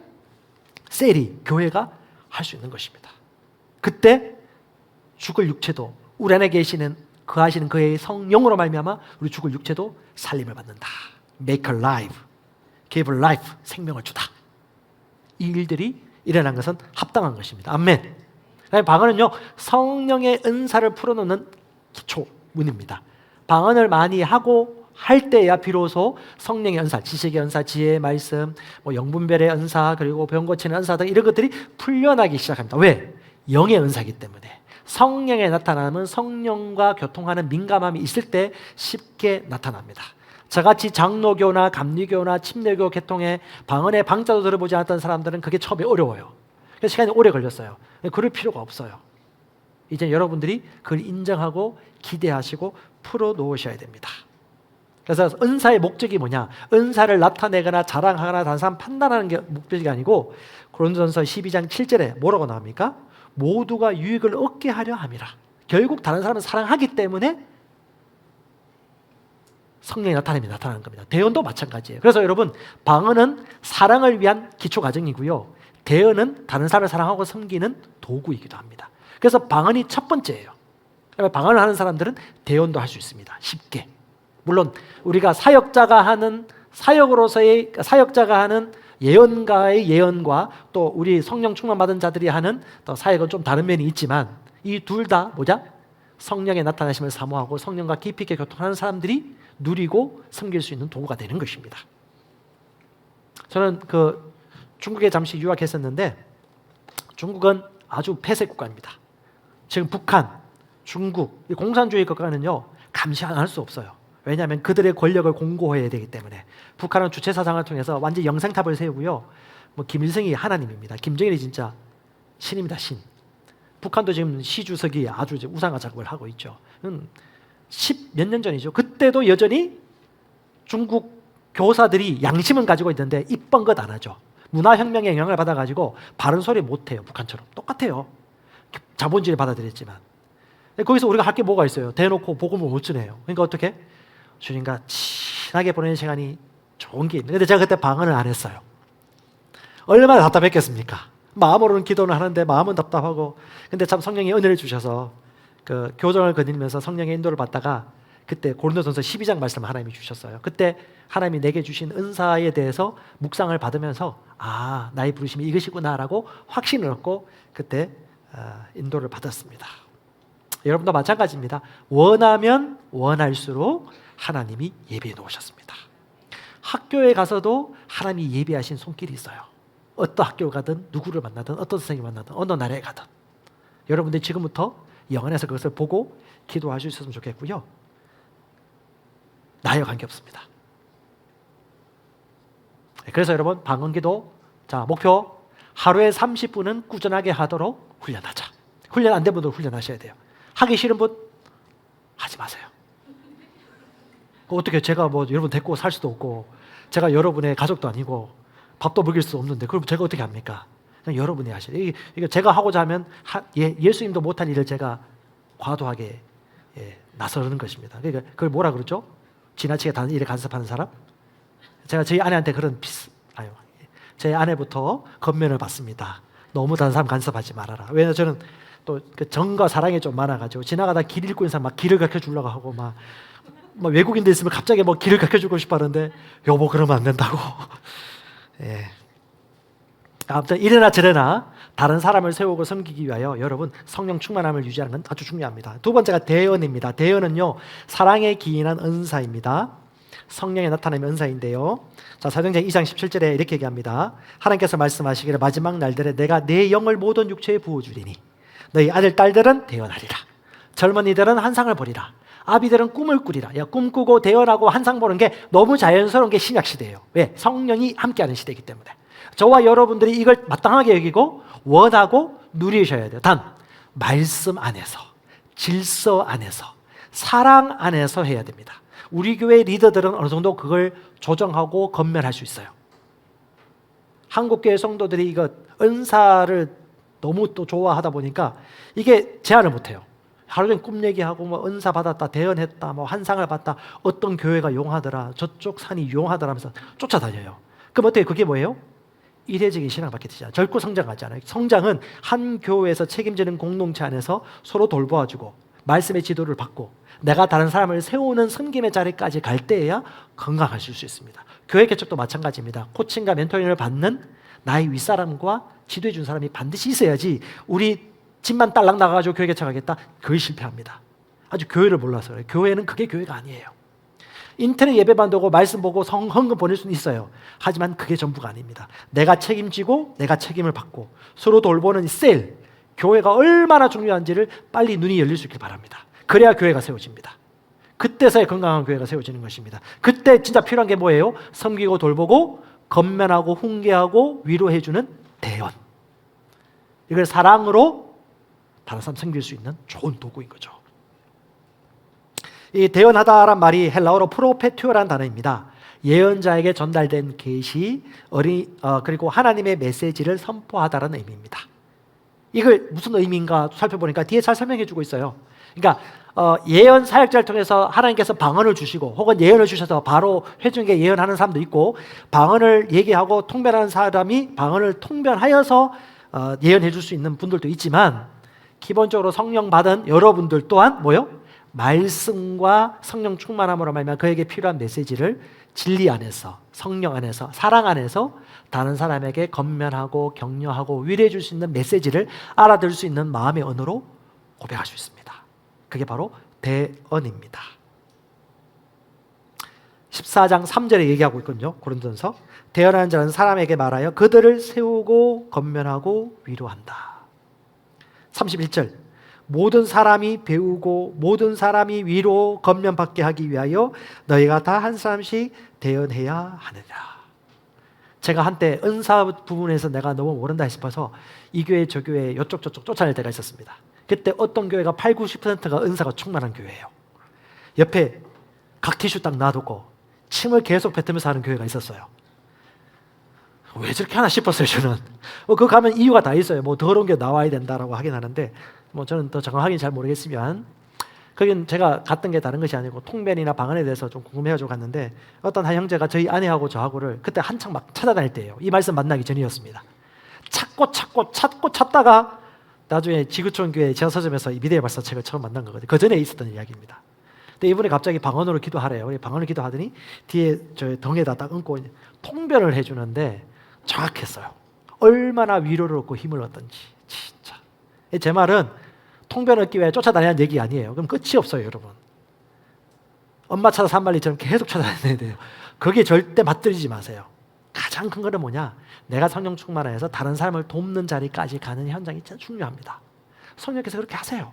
셀이, 교회가 할 수 있는 것입니다. 그때 죽을 육체도 우리 안에 계시는 거하시는 그의 성령으로 말미암아 우리 죽을 육체도 살림을 받는다. Make alive, give life, 생명을 주다. 이 일들이 일어난 것은 합당한 것입니다. 아멘. 방언은요, 성령의 은사를 풀어놓는 기초문입니다. 방언을 많이 하고 할 때야 비로소 성령의 은사, 지식의 은사, 지혜의 말씀, 영분별의 은사, 그리고 병 고치는 은사 등 이런 것들이 풀려나기 시작합니다. 왜? 영의 은사이기 때문에. 성령에 나타나면 성령과 교통하는 민감함이 있을 때 쉽게 나타납니다. 저같이 장로교나 감리교나 침례교 계통의 방언의 방자도 들어보지 않았던 사람들은 그게 처음에 어려워요. 그래서 시간이 오래 걸렸어요. 그럴 필요가 없어요. 이제 여러분들이 그걸 인정하고 기대하시고 풀어놓으셔야 됩니다. 그래서 은사의 목적이 뭐냐? 은사를 나타내거나 자랑하거나 다른 사람 판단하는 게 목적이 아니고 고린도전서 12장 7절에 뭐라고 나옵니까? 모두가 유익을 얻게 하려 함이라. 결국 다른 사람을 사랑하기 때문에 성령의 나타남이 나타나는 겁니다. 대언도 마찬가지예요. 그래서 여러분, 방언은 사랑을 위한 기초 과정이고요, 대언은 다른 사람을 사랑하고 섬기는 도구이기도 합니다. 그래서 방언이 첫 번째예요. 방언을 하는 사람들은 대언도 할 수 있습니다. 쉽게. 물론 우리가 사역자가 하는 예언가의 예언과 또 우리 성령 충만 받은 자들이 하는 또 사역은 좀 다른 면이 있지만 이 둘 다 성령의 나타나심을 사모하고 성령과 깊이 있게 교통하는 사람들이 누리고 섬길 수 있는 도구가 되는 것입니다. 저는 중국에 잠시 유학했었는데 중국은 아주 폐쇄 국가입니다. 지금 북한, 중국, 이 공산주의 국가는요 감시 안 할 수 없어요. 왜냐하면 그들의 권력을 공고해야 되기 때문에. 북한은 주체사상을 통해서 완전 영생탑을 세우고요. 김일성이 하나님입니다. 김정일이 진짜 신입니다. 신. 북한도 지금 시 주석이 아주 우상화 작업을 하고 있죠. 10몇 년 전이죠. 그때도 여전히 중국 교사들이 양심은 가지고 있는데 이쁜 것 안 하죠. 문화혁명의 영향을 받아가지고 바른 소리 못해요. 북한처럼. 똑같아요. 자본주의를 받아들였지만. 거기서 우리가 할 게 뭐가 있어요? 대놓고 복음을 못 전해요. 그러니까 어떻게? 주님과 친하게 보내는 시간이 좋은 게 있는데 제가 그때 방언을 안 했어요. 얼마나 답답했겠습니까? 마음으로는 기도는 하는데 마음은 답답하고. 근데 참 성령이 은혜를 주셔서 교정을 거닐면서 성령의 인도를 받다가 그때 고린도전서 12장 말씀을 하나님이 주셨어요. 그때 하나님이 내게 주신 은사에 대해서 묵상을 받으면서 나의 부르심이 이것이구나라고 확신을 얻고 그때 인도를 받았습니다. 여러분도 마찬가지입니다. 원하면 원할수록 하나님이 예비해 놓으셨습니다. 학교에 가서도 하나님이 예비하신 손길이 있어요. 어떤 학교 가든 누구를 만나든 어떤 선생님을 만나든 어느 나라에 가든 여러분들 지금부터 영안에서 그것을 보고 기도할 수 있었으면 좋겠고요. 나와 관계없습니다. 그래서 여러분 방언기도 목표 하루에 30분은 꾸준하게 하도록 훈련하자. 훈련 안 된 분들 훈련하셔야 돼요. 하기 싫은 분 하지 마세요. 어떻게 제가 여러분 데리고 살 수도 없고 제가 여러분의 가족도 아니고 밥도 먹일 수 없는데 그럼 제가 어떻게 합니까? 그냥 여러분이 하셔야 돼요. 이거 제가 하고자 하면 예수님도 못한 일을 제가 과도하게 나서는 것입니다. 그러니까 그걸 뭐라 그러죠? 지나치게 다른 일에 간섭하는 사람? 제가 저희 아내한테 제 아내부터 건면을 받습니다. 너무 다른 사람 간섭하지 말아라. 왜냐하면 저는 또 정과 사랑이 좀 많아가지고 지나가다 길 잃고 있는 사람 막 길을 가르쳐 주려고 하고 막 외국인들 있으면 갑자기 길을 가르쳐 주고 싶어 하는데 여보 그러면 안 된다고. 아무튼 이래나 저래나 다른 사람을 세우고 섬기기 위하여 여러분 성령 충만함을 유지하는 건 아주 중요합니다. 두 번째가 대언입니다. 대언은요 사랑에 기인한 은사입니다. 성령에 나타나는 은사인데요. 사도행전 2장 17절에 이렇게 얘기합니다. 하나님께서 말씀하시기를 마지막 날들에 내가 내 영을 모든 육체에 부어주리니 너희 아들 딸들은 대언하리라. 젊은이들은 환상을 보리라. 아비들은 꿈을 꾸리라. 꿈꾸고 대언하고 환상 보는 게 너무 자연스러운 게 신약 시대예요. 왜? 성령이 함께하는 시대이기 때문에. 저와 여러분들이 이걸 마땅하게 여기고 원하고 누리셔야 돼요. 단 말씀 안에서, 질서 안에서, 사랑 안에서 해야 됩니다. 우리 교회 리더들은 어느 정도 그걸 조정하고 건면할 수 있어요. 한국교회 성도들이 이거 은사를 너무 또 좋아하다 보니까 이게 제한을 못해요. 하루 종일 꿈 얘기하고 은사 받았다, 대언했다, 환상을 봤다, 어떤 교회가 용하더라, 저쪽 산이 용하더라 하면서 쫓아다녀요. 그럼 어떻게 그게 뭐예요? 이례적인 신앙밖에 되지 않아요. 결코 성장하지 않아요. 성장은 한 교회에서 책임지는 공동체 안에서 서로 돌보아주고 말씀의 지도를 받고 내가 다른 사람을 세우는 섬김의 자리까지 갈 때에야 건강하실 수 있습니다. 교회 개척도 마찬가지입니다. 코칭과 멘토링을 받는 나의 윗사람과 지도해 준 사람이 반드시 있어야지 우리 집만 딸랑 나가가지고 교회 개척하겠다? 거의 실패합니다. 아주 교회를 몰라서 그래요. 교회는 그게 교회가 아니에요. 인터넷 예배만 보고 말씀 보고 헌금 보낼 수는 있어요. 하지만 그게 전부가 아닙니다. 내가 책임지고 내가 책임을 받고 서로 돌보는 셀, 교회가 얼마나 중요한지를 빨리 눈이 열릴 수 있길 바랍니다. 그래야 교회가 세워집니다. 그때서야 건강한 교회가 세워지는 것입니다. 그때 진짜 필요한 게 뭐예요? 섬기고 돌보고 건면하고 훈계하고 위로해주는 대언. 이걸 사랑으로 다른 사람 섬길 수 있는 좋은 도구인 거죠. 이 대언하다란 말이 헬라어로 프로페튜어라는 단어입니다. 예언자에게 전달된 계시, 그리고 하나님의 메시지를 선포하다라는 의미입니다. 이걸 무슨 의미인가 살펴보니까 뒤에 잘 설명해주고 있어요. 그러니까 예언 사역자를 통해서 하나님께서 방언을 주시고 혹은 예언을 주셔서 바로 회중에게 예언하는 사람도 있고 방언을 얘기하고 통변하는 사람이 방언을 통변하여서 예언해 줄 수 있는 분들도 있지만 기본적으로 성령 받은 여러분들 또한 뭐요? 말씀과 성령 충만함으로 말미암아 그에게 필요한 메시지를 진리 안에서, 성령 안에서, 사랑 안에서 다른 사람에게 건면하고 격려하고 위로해 줄 수 있는 메시지를 알아들을 수 있는 마음의 언어로 고백할 수 있습니다. 그게 바로 대언입니다. 14장 3절에 얘기하고 있거든요. 고린도전서. 대언하는 자는 사람에게 말하여 그들을 세우고 건면하고 위로한다. 31절. 모든 사람이 배우고 모든 사람이 위로 건면받게 하기 위하여 너희가 다 한 사람씩 대언해야 하느니라. 제가 한때 은사 부분에서 내가 너무 모른다 싶어서 이 교회 저 교회 이쪽 저쪽 쫓아낼 때가 있었습니다. 그때 어떤 교회가 8, 90%가 은사가 충만한 교회예요. 옆에 각티슈 딱 놔두고 침을 계속 뱉으면서 하는 교회가 있었어요. 왜 저렇게 하나 싶었어요. 저는 그 가면 이유가 다 있어요. 뭐 더러운 게 나와야 된다라고 하긴 하는데 뭐 저는 더 정확하게 잘 모르겠지만 거긴 제가 갔던 게 다른 것이 아니고 통변이나 방언에 대해서 좀 궁금해가지고 갔는데 어떤 한 형제가 저희 아내하고 저하고를 그때 한창 막 찾아다닐 때예요. 이 말씀 만나기 전이었습니다. 찾고 찾다가 나중에 지구촌 교회 제서점에서 이 미대의 발사 책을 처음 만난 거거든요. 그 전에 있었던 이야기입니다. 근데 이분이 갑자기 방언으로 기도하래요. 방언을 기도하더니 뒤에 저 덩에다 딱 얹고 통변을 해주는데 정확했어요. 얼마나 위로를 얻고 힘을 얻던지 진짜. 제 말은 통변 얻기 위해 쫓아다니는 얘기 아니에요. 그럼 끝이 없어요, 여러분. 엄마 찾아 산말리처럼 계속 찾아다녀야 돼요. 거기에 절대 맞들이지 마세요. 가장 큰 거는 뭐냐? 내가 성령 충만해서 다른 사람을 돕는 자리까지 가는 현장이 진짜 중요합니다. 성령께서 그렇게 하세요.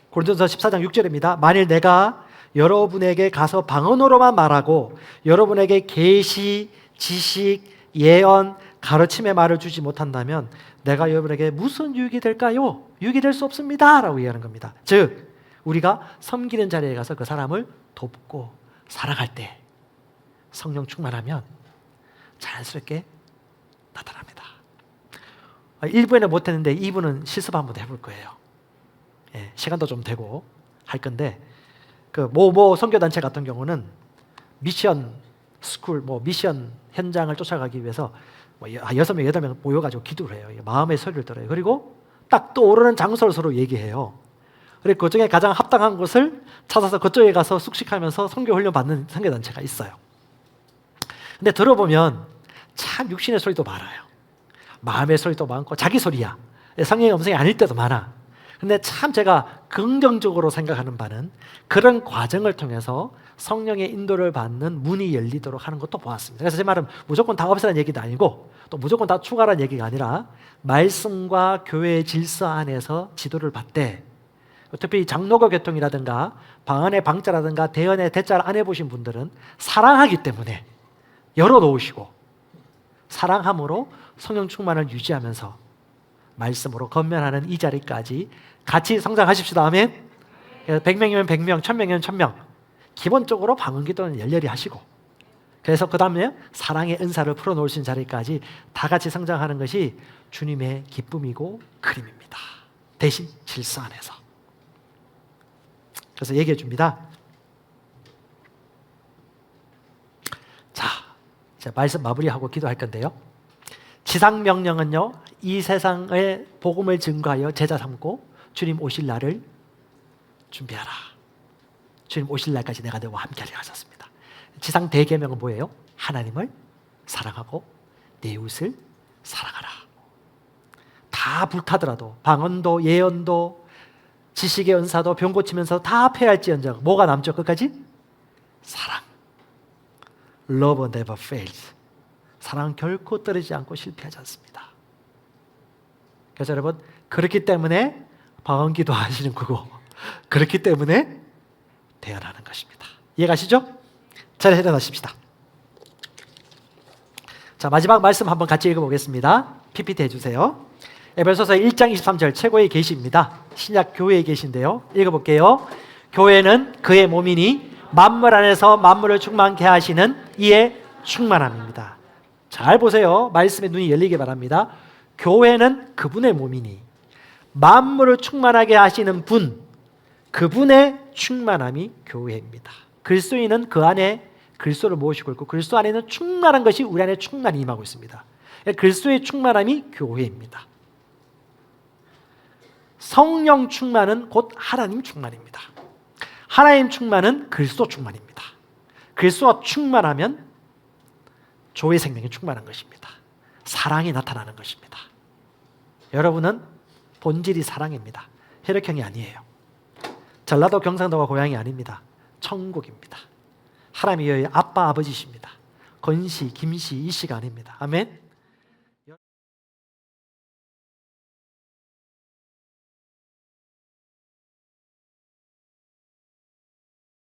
고린도전서 14장 6절입니다. 만일 내가 여러분에게 가서 방언으로만 말하고 여러분에게 계시, 지식, 예언, 가르침의 말을 주지 못한다면 내가 여러분에게 무슨 유익이 될까요? 유익이 될 수 없습니다 라고 얘기하는 겁니다. 즉 우리가 섬기는 자리에 가서 그 사람을 돕고 사랑할 때 성령 충만하면 자연스럽게 나타납니다. 1부에는 못했는데 2부는 실습 한번 해볼 거예요. 시간도 좀 되고 할 건데 그 선교단체 같은 경우는 미션 스쿨, 미션 현장을 쫓아가기 위해서 6명, 8명 모여가지고 기도를 해요. 마음의 소리를 들어요. 그리고 딱 떠오르는 장소를 서로 얘기해요. 그리고 그중에 가장 합당한 곳을 찾아서 그쪽에 가서 숙식하면서 선교 훈련 받는 선교단체가 있어요. 근데 들어보면 참 육신의 소리도 많아요. 마음의 소리도 많고 자기 소리야. 성령의 음성이 아닐 때도 많아. 근데 참 제가 긍정적으로 생각하는 바는 그런 과정을 통해서 성령의 인도를 받는 문이 열리도록 하는 것도 보았습니다. 그래서 제 말은 무조건 다 없애라는 얘기도 아니고 또 무조건 다 추가라는 얘기가 아니라 말씀과 교회의 질서 안에서 지도를 받되 특히 장로교 교통이라든가 방언의 방자라든가 대언의 대자를 안 해보신 분들은 사랑하기 때문에 열어놓으시고 사랑함으로 성령 충만을 유지하면서 말씀으로 건면하는 이 자리까지 같이 성장하십시다. 아멘. 100명이면 100명, 1000명이면 1000명. 기본적으로 방언 기도는 열렬히 하시고 그래서 그 다음에 사랑의 은사를 풀어놓을 수 있는 자리까지 다 같이 성장하는 것이 주님의 기쁨이고 그림입니다. 대신 질서 안에서. 그래서 얘기해 줍니다. 자, 이제 말씀 마무리하고 기도할 건데요. 지상 명령은요, 이 세상의 복음을 증거하여 제자 삼고 주님 오실 날을 준비하라. 주님 오실 날까지 내가 너와 함께하리라 하셨습니다. 지상 대계명은 뭐예요? 하나님을 사랑하고 내 이웃을 사랑하라. 다 불타더라도 방언도 예언도 지식의 은사도 병 고치면서 다 패할지언정 뭐가 남죠? 끝까지? 사랑. Love never fails. 사랑은 결코 떨어지지 않고 실패하지 않습니다. 그래서 여러분 그렇기 때문에 방언기도 하시는 거고 그렇기 때문에 대언하는 것입니다. 이해가시죠? 잘 일어나십시다. 자, 마지막 말씀 한번 같이 읽어보겠습니다. PPT 해주세요. 에베소서 1장 23절 최고의 계시입니다. 신약 교회의 계시인데요. 읽어볼게요. 교회는 그의 몸이니 만물 안에서 만물을 충만케 하시는 이의 충만함입니다. 잘 보세요. 말씀에 눈이 열리기 바랍니다. 교회는 그분의 몸이니 만물을 충만하게 하시는 분, 그분의 충만함이 교회입니다. 그리스도인은 그 안에 그리스도를 모시고 있고 그리스도 안에는 충만한 것이 우리 안에 충만히 임하고 있습니다. 그리스도의 충만함이 교회입니다. 성령 충만은 곧 하나님 충만입니다. 하나님 충만은 그리스도 충만입니다. 그리스도와 충만하면 조의 생명이 충만한 것입니다. 사랑이 나타나는 것입니다. 여러분은 본질이 사랑입니다. 혈액형이 아니에요. 전라도 경상도가 고향이 아닙니다. 천국입니다. 하나님이 아빠 아버지십니다. 건씨, 김씨, 이씨가 아닙니다. 아멘.